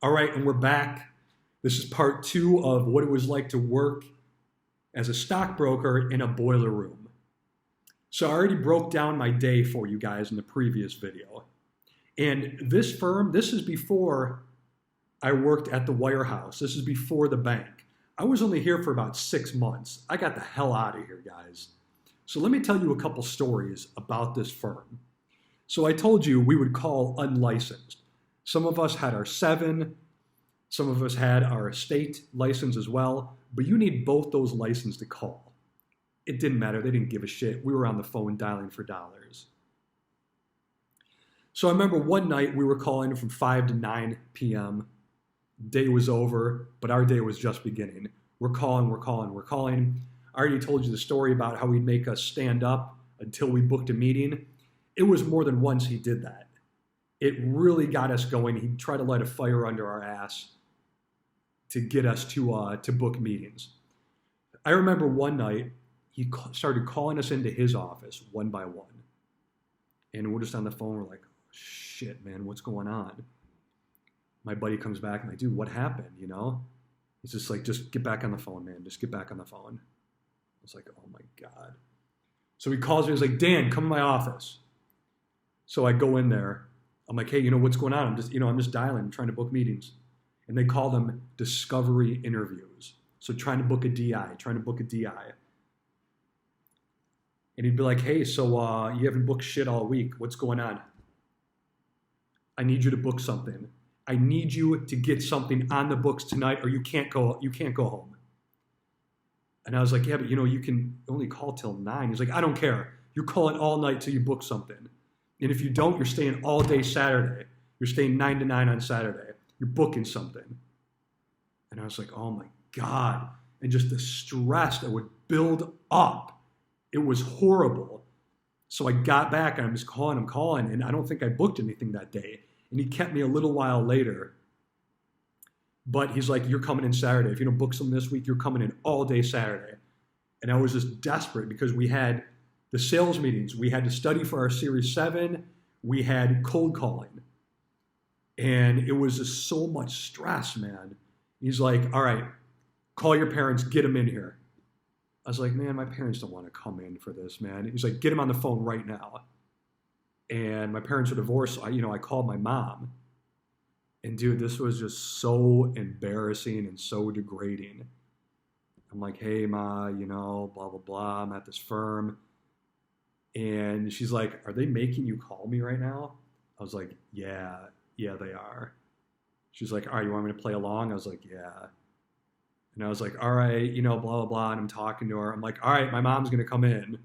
All right, and we're back. This is part two of what it was like to work as a stockbroker in a boiler room. So I already broke down my day for you guys in the previous video. And this firm, this is before I worked at the wirehouse. This is before the bank. I was only here for about 6 months. I got the hell out of here, guys. So let me tell you a couple stories about this firm. So I told you we would call unlicensed. Some of us had our 7, some of us had our state license as well, but you need both those licenses to call. It didn't matter. They didn't give a shit. We were on the phone dialing for dollars. So I remember one night we were calling from 5 to 9 p.m. Day was over, but our day was just beginning. We're calling. I already told you the story about how he'd make us stand up until we booked a meeting. It was more than once he did that. It really got us going. He'd try to light a fire under our ass to get us to book meetings. I remember one night he started calling us into his office one by one. And we're just on the phone. We're like, shit, man, what's going on? My buddy comes back and I'm like, dude, what happened, you know? He's just like, just get back on the phone, man. Just get back on the phone. I was like, oh my God. So he calls me. He's like, Dan, come to my office. So I go in there. I'm like, hey, you know, what's going on? I'm just dialing. I'm trying to book meetings. And they call them discovery interviews. So trying to book a DI. And he'd be like, hey, so you haven't booked shit all week. What's going on? I need you to book something. I need you to get something on the books tonight or you can't go home. And I was like, yeah, but you can only call till 9. He's like, I don't care. You're calling all night till you book something. And if you don't, you're staying all day Saturday. You're staying 9 to 9 on Saturday. You're booking something. And I was like, oh my God. And just the stress that would build up. It was horrible. So I got back and I'm calling, and I don't think I booked anything that day. And he kept me a little while later. But he's like, you're coming in Saturday. If you don't book some this week, you're coming in all day Saturday. And I was just desperate because we had the sales meetings. We had to study for our Series 7. We had cold calling. And it was just so much stress, man. He's like, all right, call your parents, get them in here. I was like, man, my parents don't want to come in for this, man. He's like, get them on the phone right now. And my parents are divorced. So I called my mom. And dude, this was just so embarrassing and so degrading. I'm like, hey, Ma, blah, blah, blah. I'm at this firm. And she's like, are they making you call me right now? I was like, yeah, they are. She's like, all right, you want me to play along? I was like, yeah. And I was like, all right, blah, blah, blah. And I'm talking to her. I'm like, all right, my mom's going to come in.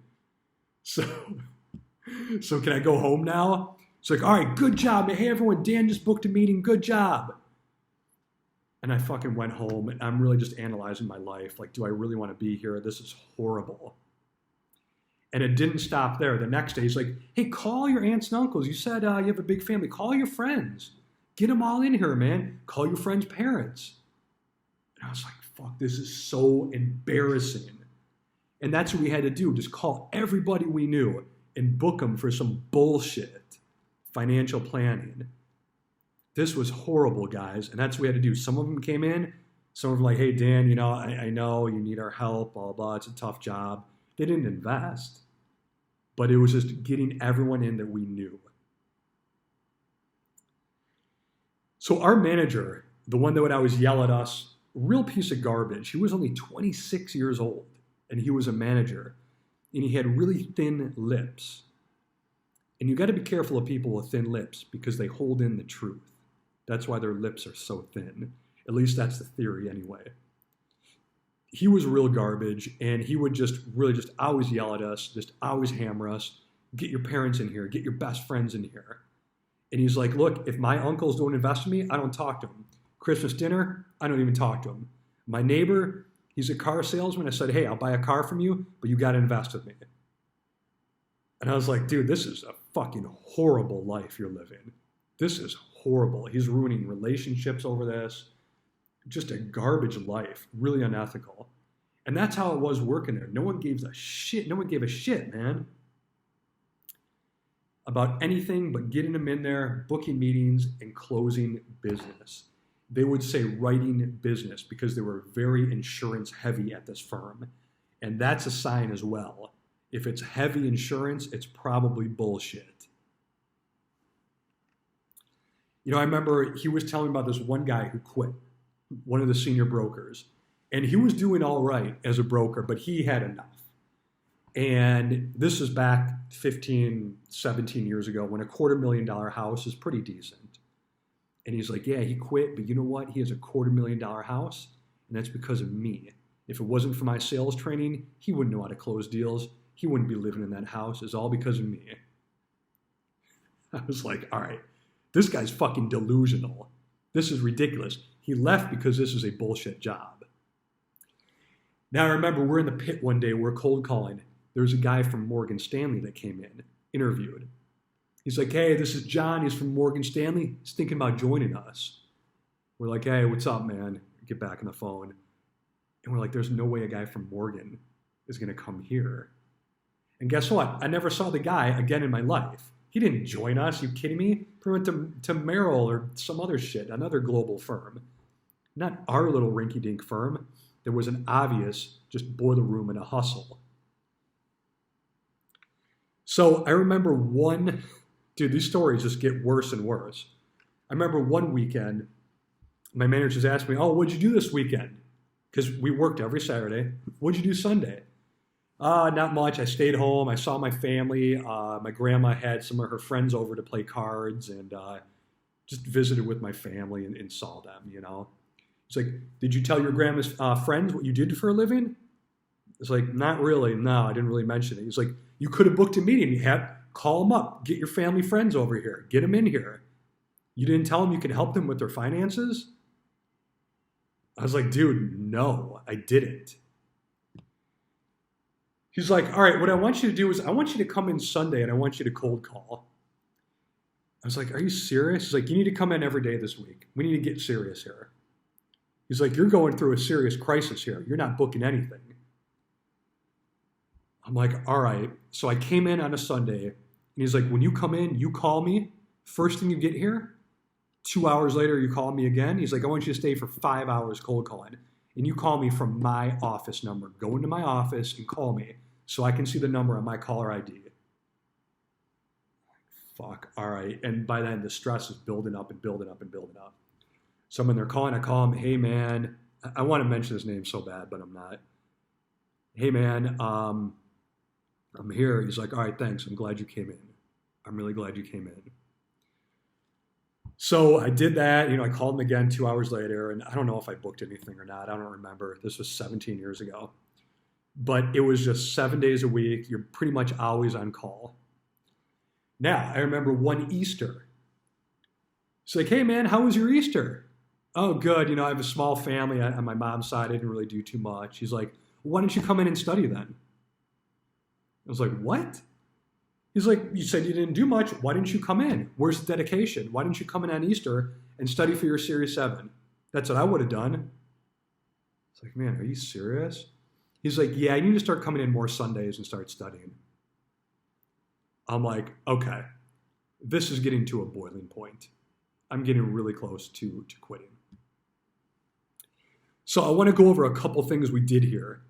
So can I go home now? She's like, all right, good job. Hey, everyone, Dan just booked a meeting. Good job. And I fucking went home, and I'm really just analyzing my life. Like, do I really want to be here? This is horrible. And it didn't stop there. The next day, he's like, hey, call your aunts and uncles. You said you have a big family. Call your friends. Get them all in here, man. Call your friends' parents. And I was like, fuck, this is so embarrassing. And that's what we had to do. Just call everybody we knew and book them for some bullshit financial planning. This was horrible, guys. And that's what we had to do. Some of them came in. Some of them were like, hey, Dan, I know you need our help, blah, blah. It's a tough job. They didn't invest. But it was just getting everyone in that we knew. So our manager, the one that would always yell at us, real piece of garbage. He was only 26 years old, and he was a manager. And he had really thin lips. And you got to be careful of people with thin lips because they hold in the truth. That's why their lips are so thin. At least that's the theory anyway. He was real garbage, and he would just always yell at us, just always hammer us. Get your parents in here. Get your best friends in here. And he's like, look, if my uncles don't invest in me, I don't talk to them. Christmas dinner, I don't even talk to him. My neighbor, he's a car salesman. I said, hey, I'll buy a car from you, but you got to invest with me. And I was like, dude, this is a fucking horrible life you're living. This is horrible. He's ruining relationships over this. Just a garbage life, really unethical. And that's how it was working there. No one gave a shit. No one gave a shit, man, about anything but getting them in there, booking meetings, and closing business. they would say writing business because they were very insurance heavy at this firm. And that's a sign as well. If it's heavy insurance, it's probably bullshit. You know, I remember he was telling me about this one guy who quit, one of the senior brokers. And he was doing all right as a broker, but he had enough. And this is back 15, 17 years ago when $250,000 house is pretty decent. And he's like, yeah, he quit, but you know what? He has $250,000 house, and that's because of me. If it wasn't for my sales training, he wouldn't know how to close deals. He wouldn't be living in that house. It's all because of me. I was like, all right, this guy's fucking delusional. This is ridiculous. He left because this is a bullshit job. Now I remember we're in the pit one day, we're cold calling. There's a guy from Morgan Stanley that came in, interviewed. He's like, hey, this is John. He's from Morgan Stanley. He's thinking about joining us. We're like, hey, what's up, man? Get back on the phone. And we're like, there's no way a guy from Morgan is going to come here. And guess what? I never saw the guy again in my life. He didn't join us. You kidding me? He went to Merrill or some other shit, another global firm. Not our little rinky-dink firm. There was an obvious just boiler room and a hustle. So I remember dude, these stories just get worse and worse. I remember one weekend, my managers asked me, oh, what'd you do this weekend? Because we worked every Saturday. What'd you do Sunday? Not much. I stayed home. I saw my family. My grandma had some of her friends over to play cards and just visited with my family and saw them, you know. It's like, did you tell your grandma's friends what you did for a living? It's like, not really. No, I didn't really mention it. He's like, you could have booked a meeting. Call them up. Get your family friends over here. Get them in here. You didn't tell them you could help them with their finances? I was like, dude, no, I didn't. He's like, all right, what I want you to do is I want you to come in Sunday and I want you to cold call. I was like, are you serious? He's like, you need to come in every day this week. We need to get serious here. He's like, you're going through a serious crisis here. You're not booking anything. I'm like, all right. So I came in on a Sunday, and he's like, when you come in, you call me. First thing you get here, 2 hours later, you call me again. He's like, I want you to stay for 5 hours cold calling. And you call me from my office number. Go into my office and call me so I can see the number on my caller ID. Fuck, all right. And by then, the stress is building up and building up and building up. So I'm in there calling. I call him, hey, man. I want to mention his name so bad, but I'm not. Hey, man, I'm here. He's like, all right, thanks. I'm glad you came in. I'm really glad you came in. So I did that. You know, I called him again 2 hours later, and I don't know if I booked anything or not. I don't remember. This was 17 years ago. But it was just 7 days a week. You're pretty much always on call. Now, I remember one Easter. It's like, hey, man, how was your Easter? Oh, good. You know, I have a small family on my mom's side. I didn't really do too much. He's like, why don't you come in and study then? I was like, what? He's like, you said you didn't do much. Why didn't you come in? Where's the dedication? Why didn't you come in on Easter and study for your Series 7? That's what I would have done. It's like, man, are you serious? He's like, yeah, you need to start coming in more Sundays and start studying. I'm like, okay, this is getting to a boiling point. I'm getting really close to quitting. So I want to go over a couple things we did here.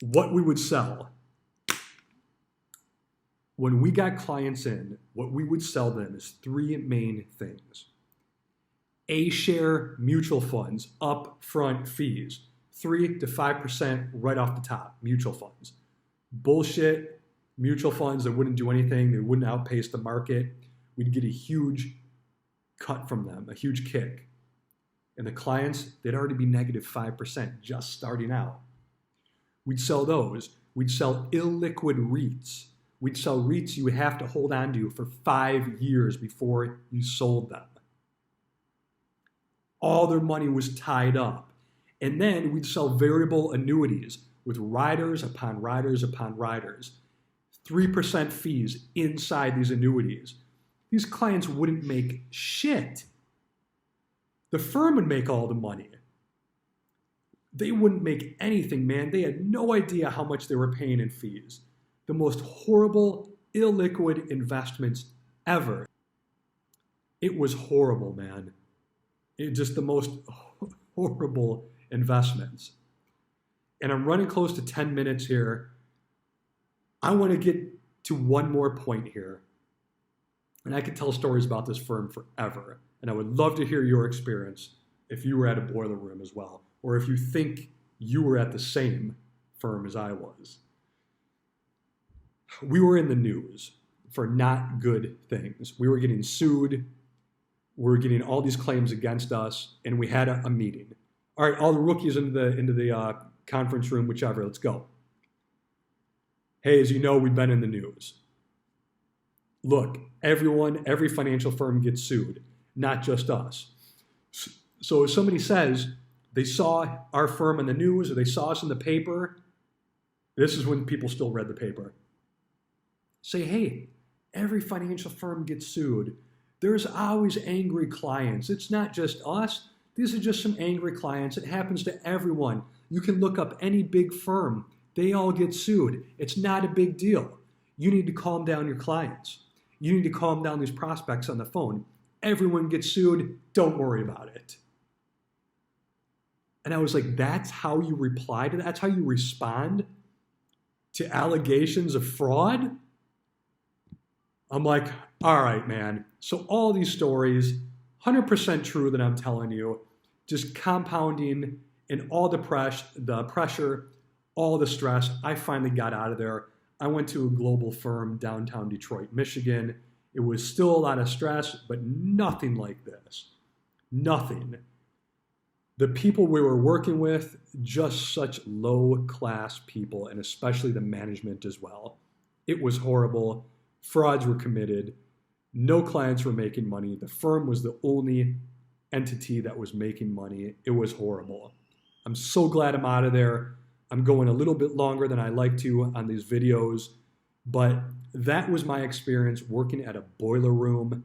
What we would sell. When we got clients in, what we would sell them is three main things. A-share mutual funds, upfront fees, 3 to 5% right off the top, mutual funds. Bullshit mutual funds that wouldn't do anything, they wouldn't outpace the market. We'd get a huge cut from them, a huge kick. And the clients, they'd already be negative 5% just starting out. We'd sell those. We'd sell illiquid REITs. We'd sell REITs you would have to hold on to for 5 years before you sold them. All their money was tied up. And then we'd sell variable annuities with riders upon riders upon riders. 3% fees inside these annuities. These clients wouldn't make shit. The firm would make all the money. They wouldn't make anything, man. They had no idea how much they were paying in fees. The most horrible, illiquid investments ever. It was horrible, man. Just the most horrible investments. And I'm running close to 10 minutes here. I want to get to one more point here. And I could tell stories about this firm forever. And I would love to hear your experience if you were at a boiler room as well, or if you think you were at the same firm as I was. We were in the news for not good things. We were getting sued. We were getting all these claims against us, and we had a meeting. All right, all the rookies into the conference room, whichever, let's go. Hey, as you know, we've been in the news. Look, every financial firm gets sued, not just us. So if somebody says they saw our firm in the news or they saw us in the paper, this is when people still read the paper. Say, hey, every financial firm gets sued. There's always angry clients. It's not just us. These are just some angry clients. It happens to everyone. You can look up any big firm. They all get sued. It's not a big deal. You need to calm down your clients. You need to calm down these prospects on the phone. Everyone gets sued. Don't worry about it. And I was like, that's how you reply to that? That's how you respond to allegations of fraud? I'm like, all right, man. So all these stories, 100% true that I'm telling you, just compounding in all the pressure, all the stress. I finally got out of there. I went to a global firm downtown Detroit, Michigan. It was still a lot of stress, but nothing like this. Nothing. The people we were working with, just such low-class people, and especially the management as well. It was horrible. Frauds were committed. No clients were making money. The firm was the only entity that was making money. It was horrible. I'm so glad I'm out of there. I'm going a little bit longer than I like to on these videos, but that was my experience working at a boiler room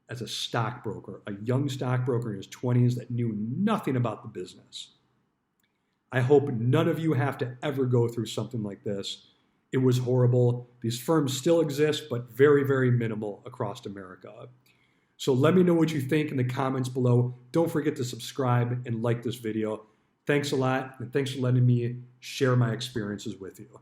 as a stockbroker, a young stockbroker in his 20s that knew nothing about the business. I hope none of you have to ever go through something like this. It was horrible. These firms still exist, but very, very minimal across America. So let me know what you think in the comments below. Don't forget to subscribe and like this video. Thanks a lot, and thanks for letting me share my experiences with you.